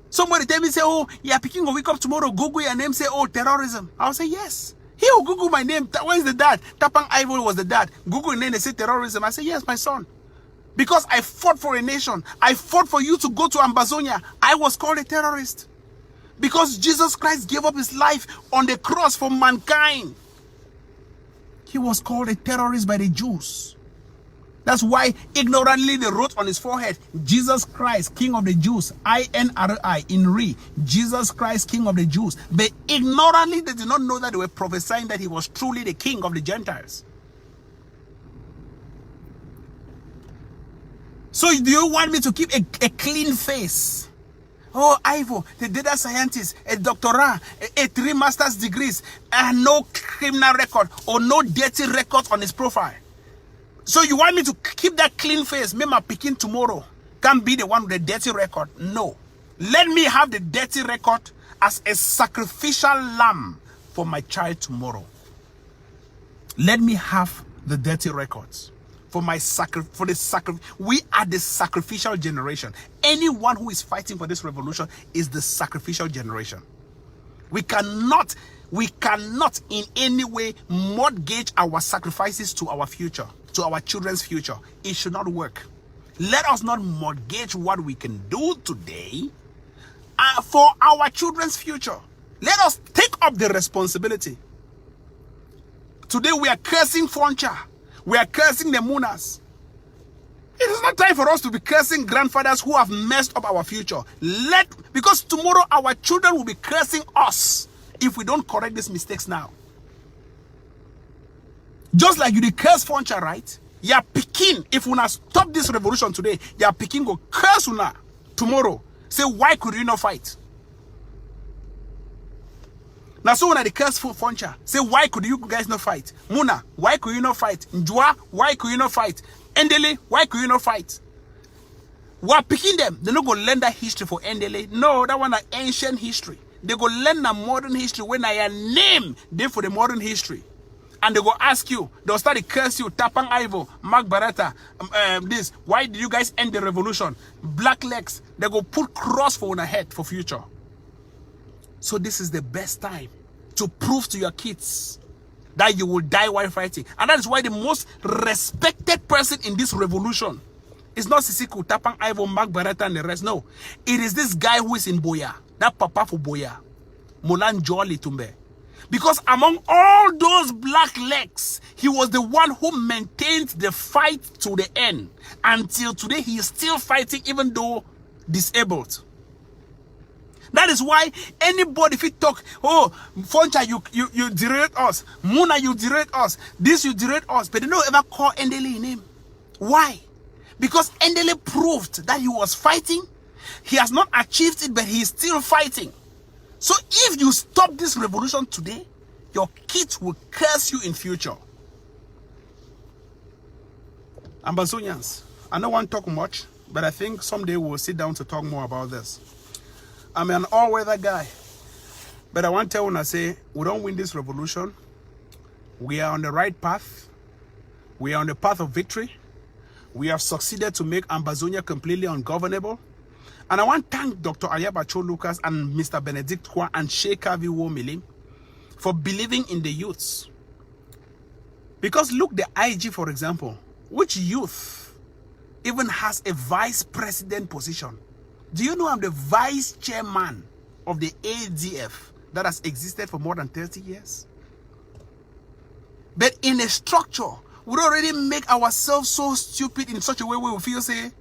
Somebody tell me, say, oh, yeah, Pekin will wake up tomorrow, Google your name, say, oh, terrorism. I'll say, yes. He will Google my name. Where is the dad? Tapang Ivo was the dad. Google your name, they say terrorism. I say, yes, my son. Because I fought for a nation. I fought for you to go to Ambazonia. I was called a terrorist. Because Jesus Christ gave up his life on the cross for mankind. he was called a terrorist by the Jews. That's why ignorantly they wrote on his forehead, Jesus Christ, King of the Jews, INRI, in Re, Jesus Christ, King of the Jews. But ignorantly they did not know that they were prophesying that he was truly the King of the Gentiles. So do you want me to keep a clean face? Oh, Ivo, the data scientist, a doctorate, a 3 master's degrees, and no criminal record or no dirty record on his profile. So you want me to keep that clean face? Make my picking tomorrow can't be the one with the dirty record. No. Let me have the dirty record as a sacrificial lamb for my child tomorrow. Let me have the dirty records for my we are the sacrificial generation. Anyone who is fighting for this revolution is the sacrificial generation. We cannot in any way mortgage our sacrifices to our future, to our children's future. It should not work. Let us not mortgage what we can do today for our children's future. Let us take up the responsibility. Today we are cursing Foncha. We are cursing the Munas. It is not time for us to be cursing grandfathers who have messed up our future. Because tomorrow our children will be cursing us if we don't correct these mistakes now. Just like you did curse Foncha, right? You are picking. If we not stop this revolution today, you are picking go curse una tomorrow. Say, why could you not fight? Now, so when I curse Foncha, say, why could you guys not fight? Muna, why could you not fight? Njua, why could you not fight? Endele, why could you not fight? We are picking them. They're not going to learn that history for Endele. No, that one is ancient history. They go learn the modern history when I name them for the modern history. And they go ask you, they'll start to curse you, Tapang Ivo, Mark Barata, this, why did you guys end the revolution? Black legs, they go put cross for on head for future. So this is the best time to prove to your kids that you will die while fighting. And that is why the most respected person in this revolution is not Sisiku, Tapang Ivo, Mark Barata and the rest. No, it is this guy who is in Boya, that papa for Boya, Molan Jolly Tumbe. Because among all those black legs, he was the one who maintained the fight to the end. Until today, he is still fighting even though disabled. That is why anybody, if you talk, oh, Foncha, you derate us. Muna, you derate us. This, you derate us. But they don't ever call Endele name. Why? Because Endele proved that he was fighting. He has not achieved it, but he is still fighting. So if you stop this revolution today, your kids will curse you in future. Ambazonians, I don't want to talk much, but I think someday we'll sit down to talk more about this. I'm an all-weather guy, but I want to tell you when I say we don't win this revolution. We are on the right path. We are on the path of victory. We have succeeded to make Ambazonia completely ungovernable. And I want to thank Dr. Ayabacho Lucas and Mr. Benedict Kwa and Sheikh Avi Womili for believing in the youths. Because look, the IG, for example, which youth even has a vice president position? Do you know I'm the vice chairman of the ADF that has existed for more than 30 years? But in a structure, we already make ourselves so stupid in such a way where we feel, say,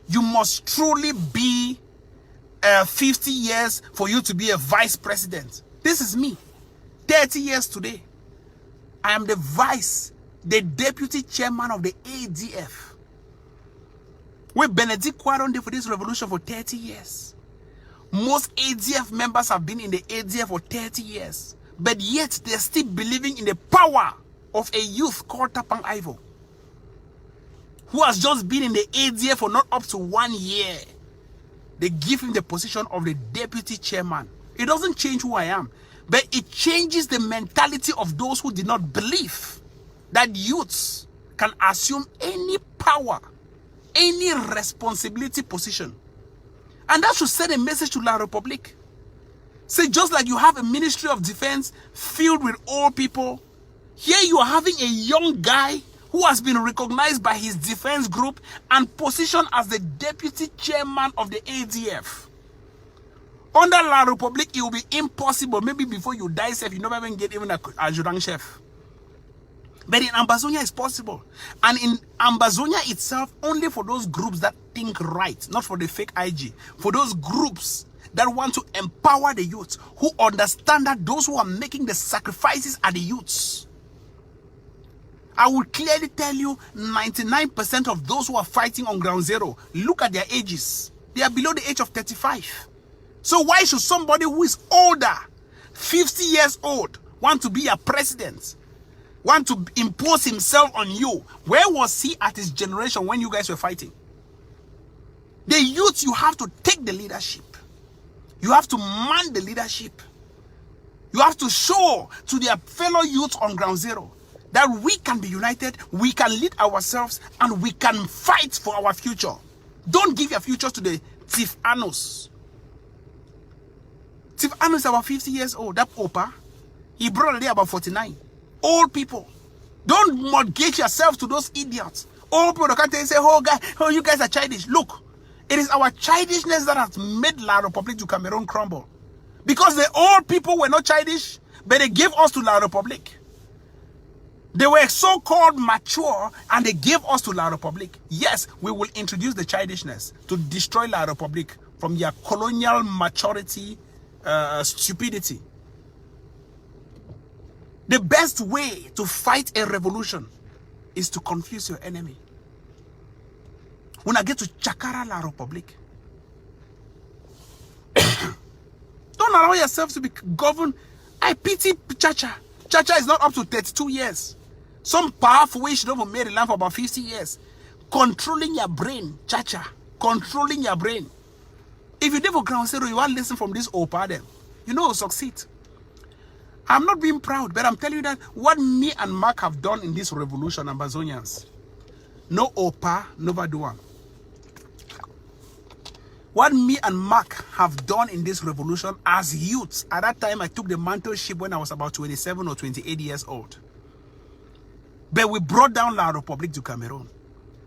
you must truly be 50 years for you to be a vice president. This is me. 30 years today. I am the deputy chairman of the ADF. We Benedict Kwaron did for this revolution for 30 years. Most ADF members have been in the ADF for 30 years. But yet they're still believing in the power of a youth called Tapang Ivo, who has just been in the ADF for not up to 1 year. They give him the position of the deputy chairman. It doesn't change who I am, but it changes the mentality of those who did not believe that youths can assume any power, any responsibility position. And that should send a message to La Republique. Say, just like you have a Ministry of Defense filled with old people, here you are having a young guy who has been recognized by his defense group and positioned as the deputy chairman of the ADF. Under La Republique, it will be impossible. Maybe before you die, you never even get even a adjutant chef. But in Ambazonia, it's possible. And in Ambazonia itself, only for those groups that think right, not for the fake IG. For those groups that want to empower the youth, who understand that those who are making the sacrifices are the youths. I will clearly tell you, 99% of those who are fighting on ground zero, look at their ages. They are below the age of 35. So why should somebody who is older, 50 years old, want to be a president, want to impose himself on you? Where was he at his generation when you guys were fighting? The youth, you have to take the leadership. You have to man the leadership. You have to show to their fellow youths on ground zero that we can be united, we can lead ourselves, and we can fight for our future. Don't give your future to the Tifanos. Tifanos is about 50 years old. That Opa, he brought there about 49. Old people. Don't mortgage yourself to those idiots. Old people can't say, oh, you guys are childish. Look, it is our childishness that has made La Republique du Cameroon crumble. Because the old people were not childish, but they gave us to La Republique. They were so-called mature, and they gave us to La Republique. Yes, we will introduce the childishness to destroy La Republique from their colonial maturity, stupidity. The best way to fight a revolution is to confuse your enemy. When I get to Chakara La Republique, don't allow yourself to be governed. I pity Chacha. Chacha is not up to 32 years. Some powerful way she don't made the land for about 50 years. Controlling your brain, Chacha. Controlling your brain. If you live for ground zero, you want to listen from this Opa then. You know you'll succeed. I'm not being proud, but I'm telling you that what me and Mark have done in this revolution, Ambazonians, no Opa, never do one. What me and Mark have done in this revolution as youths, at that time I took the mentorship when I was about 27 or 28 years old. But we brought down La Republique du Cameroon.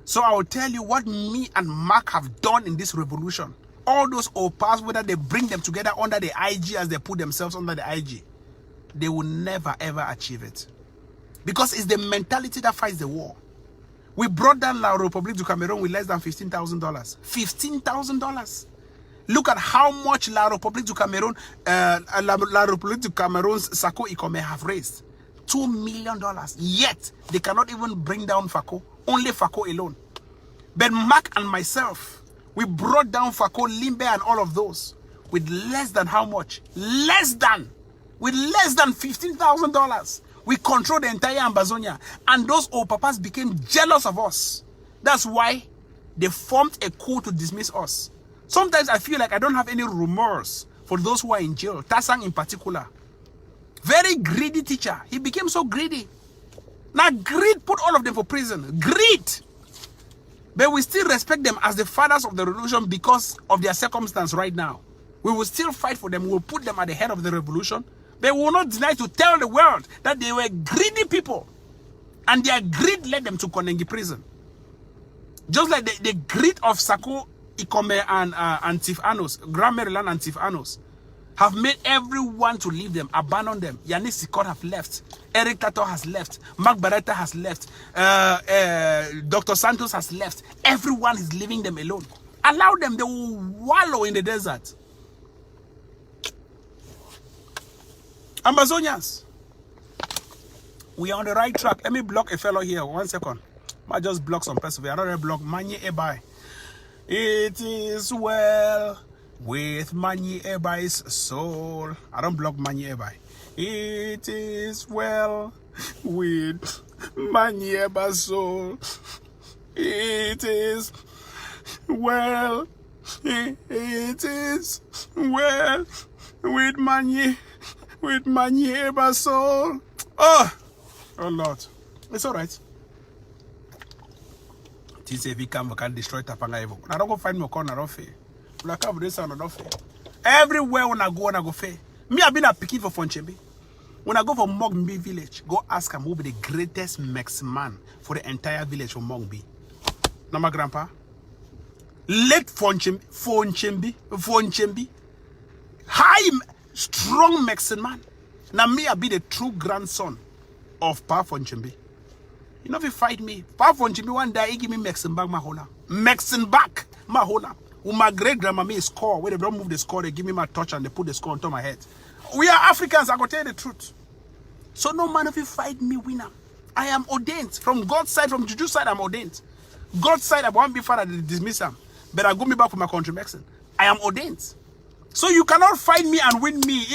So I will tell you what me and Mark have done in this revolution. All those Opas, whether they bring them together under the IG as they put themselves under the IG, they will never ever achieve it. Because it's the mentality that fights the war. We brought down La Republique du Cameroon with less than $15,000. $15,000. Look at how much La Republique du Cameroon, La Republique du Cameroon's Sako Ikome have raised. $2 million. Yet, they cannot even bring down Fako. Only Fako alone. But Mark and myself, we brought down Fako, Limbe, and all of those with less than how much? With less than $15,000. We control the entire Ambazonia. And those old papas became jealous of us. That's why they formed a coup to dismiss us. Sometimes I feel like I don't have any remorse for those who are in jail. Tasang in particular. Very greedy teacher. He became so greedy. Now greed put all of them for prison. Greed. But we still respect them as the fathers of the revolution because of their circumstance right now. We will still fight for them. We will put them at the head of the revolution. They will not deny to tell the world that they were greedy people. And their greed led them to Konengi prison. Just like the greed of Sako, Ikome, and Tifanos, Grand Maryland and Tifanos, have made everyone to leave them, abandon them. Yanis Sikot have left. Eric Tato has left. Mark Barretta has left. Dr. Santos has left. Everyone is leaving them alone. Allow them. They will wallow in the desert. Ambazonians, we are on the right track. Let me block a fellow here. 1 second. I just block some person. We are not block Manye Ebai. It is well with Manye Ebai's soul. I don't block Manye Ebai. It is well with Manye Ebai's soul. It is well. It is well with Manye. With Manye Ebai's soul. Oh Lord. It's alright. If we can destroy Tapang. I don't go find my corner of it. Everywhere when I go fair. Me, I've been a picking for Fonchembi. When I go for Mogbi village, go ask him who will be the greatest Mexican for the entire village of Mogbi. Now, my grandpa. Let Fonchembi. High, strong Mexican man. Now, me, I be the true grandson of Pa Fonchembi. You know if you fight me. Apart from Jimmy one day, he give me Mexin back Mahola. Mexin back Mahola. With my great grandma me score. When they don't move the score, they give me my touch and they put the score on top of my head. We are Africans, I go tell you the truth. So no man if you fight me, winner. I am ordained. From God's side, from Juju side, I'm ordained. God's side, I won't be father to dismiss him. But I go me back for my country Mexican. I am ordained. So you cannot fight me and win me.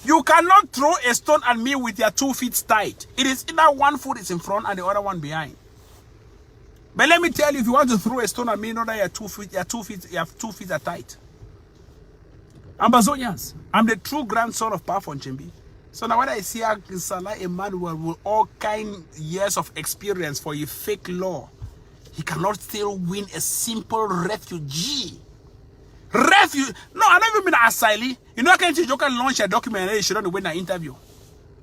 You cannot throw a stone at me with your 2 feet tight. It is either one foot is in front and the other one behind. But let me tell you, if you want to throw a stone at me, know that your 2 feet are tight. Ambazonians, I'm the true grandson of Papa Chimbi. So now when I see a man with all kind years of experience for a fake law, he cannot still win a simple refugee. No, I don't even mean an asylee. You know, I can launch a document and you shouldn't win an interview.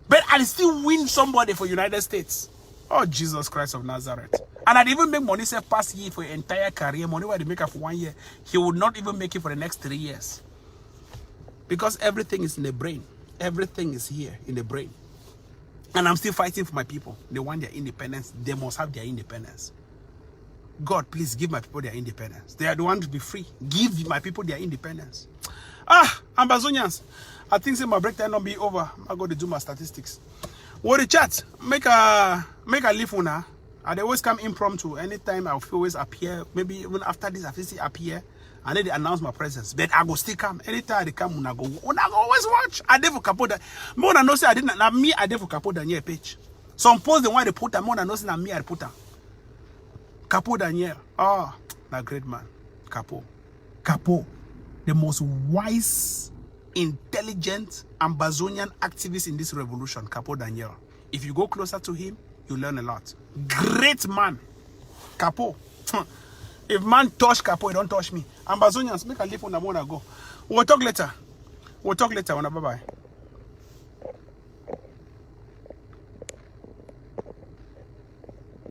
But I'll still win somebody for United States. Oh, Jesus Christ of Nazareth. And I'd even make money say past year for your entire career. Money where they make up for 1 year. He would not even make it for the next 3 years. Because everything is in the brain. Everything is here in the brain. And I'm still fighting for my people. They want their independence. They must have their independence. God, please give my people their independence. They are the ones to be free. Give my people their independence. Ambazonians, I think my break time not be over. I got to do my statistics. What the chat? Make a leave now. I always come impromptu. Anytime I always appear. Maybe even after this, I feel appear. And then they announce my presence. But I go still come. Anytime they come, I go always watch. I did for Capoda. More than no say I didn't. Now me, I did for Capoda near page. Some post the one they put more than no say me I put her. Capo Daniel, a great man. Capo, the most wise, intelligent, Ambazonian activist in this revolution, Capo Daniel. If you go closer to him, you learn a lot. Great man, Capo. If man touch Capo, he don't touch me. Ambazonians, make a leap on the morning go. We'll talk later. Bye bye.